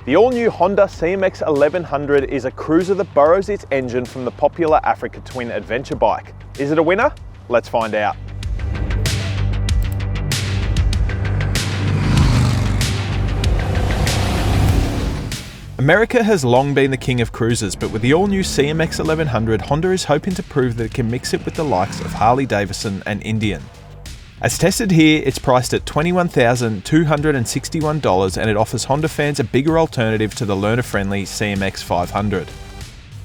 The all-new Honda CMX1100 is a cruiser that borrows its engine from the popular Africa Twin adventure bike. Is it a winner? Let's find out. America has long been the king of cruisers, but with the all-new CMX1100, Honda is hoping to prove that it can mix it with the likes of Harley-Davidson and Indian. As tested here, it's priced at $21,261 and it offers Honda fans a bigger alternative to the learner-friendly CMX500.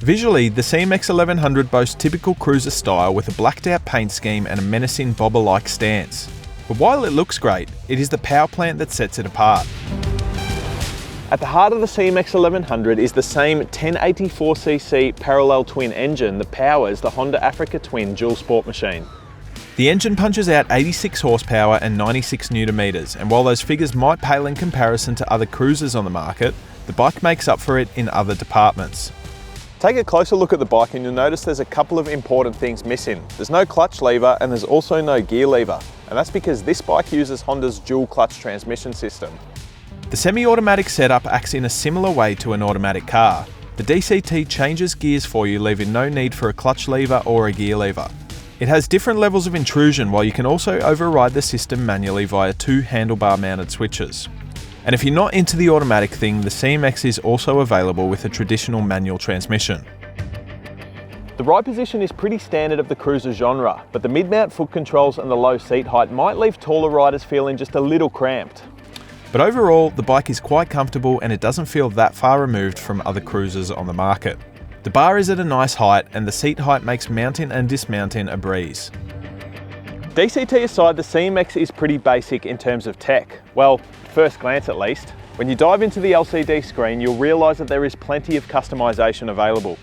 Visually, the CMX1100 boasts typical cruiser style with a blacked-out paint scheme and a menacing bobber-like stance. But while it looks great, it is the power plant that sets it apart. At the heart of the CMX1100 is the same 1084cc parallel twin engine that powers the Honda Africa Twin dual sport machine. The engine punches out 86 horsepower and 96 Nm, and while those figures might pale in comparison to other cruisers on the market, the bike makes up for it in other departments. Take a closer look at the bike and you'll notice there's a couple of important things missing. There's no clutch lever and there's also no gear lever, and that's because this bike uses Honda's dual clutch transmission system. The semi-automatic setup acts in a similar way to an automatic car. The DCT changes gears for you, leaving no need for a clutch lever or a gear lever. It has different levels of intrusion, while you can also override the system manually via two handlebar mounted switches. And if you're not into the automatic thing, the CMX is also available with a traditional manual transmission. The ride position is pretty standard of the cruiser genre, but the mid-mount foot controls and the low seat height might leave taller riders feeling just a little cramped. But overall, the bike is quite comfortable and it doesn't feel that far removed from other cruisers on the market. The bar is at a nice height and the seat height makes mounting and dismounting a breeze. DCT aside, the CMX is pretty basic in terms of tech. Well, first glance at least. When you dive into the LCD screen, you'll realise that there is plenty of customisation available.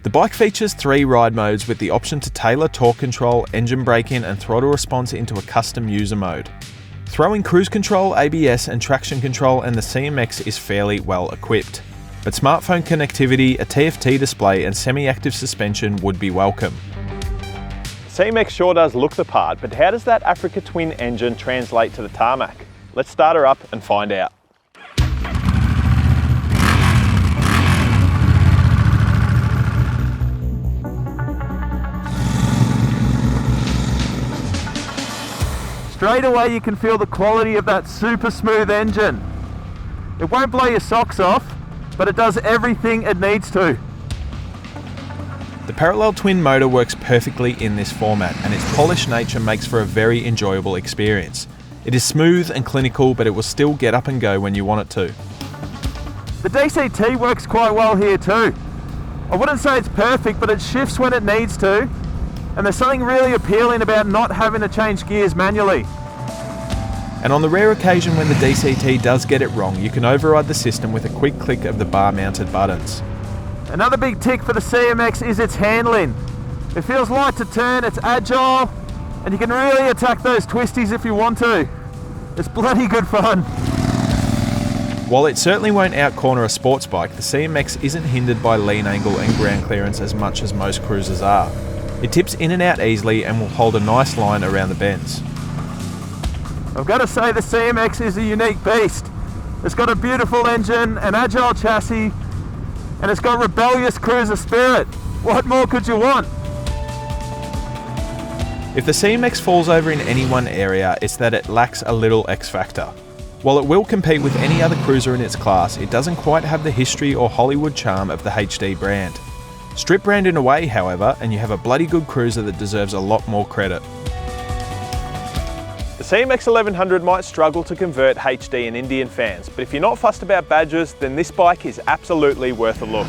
The bike features 3 ride modes with the option to tailor torque control, engine braking and throttle response into a custom user mode. Throw in cruise control, ABS and traction control and the CMX is fairly well equipped. But smartphone connectivity, a TFT display and semi-active suspension would be welcome. CMX sure does look the part, but how does that Africa Twin engine translate to the tarmac? Let's start her up and find out. Straight away you can feel the quality of that super smooth engine. It won't blow your socks off, but it does everything it needs to. The parallel twin motor works perfectly in this format, and its polished nature makes for a very enjoyable experience. It is smooth and clinical, but it will still get up and go when you want it to. The DCT works quite well here too. I wouldn't say it's perfect, but it shifts when it needs to, and there's something really appealing about not having to change gears manually. And on the rare occasion when the DCT does get it wrong, you can override the system with a quick click of the bar-mounted buttons. Another big tick for the CMX is its handling. It feels light to turn, it's agile, and you can really attack those twisties if you want to. It's bloody good fun. While it certainly won't out-corner a sports bike, the CMX isn't hindered by lean angle and ground clearance as much as most cruisers are. It tips in and out easily and will hold a nice line around the bends. I've got to say the CMX is a unique beast. It's got a beautiful engine, an agile chassis, and it's got rebellious cruiser spirit. What more could you want? If the CMX falls over in any one area, it's that it lacks a little X factor. While it will compete with any other cruiser in its class, it doesn't quite have the history or Hollywood charm of the HD brand. Strip brand in a way, however, and you have a bloody good cruiser that deserves a lot more credit. The CMX1100 might struggle to convert HD and Indian fans, but if you're not fussed about badges, then this bike is absolutely worth a look.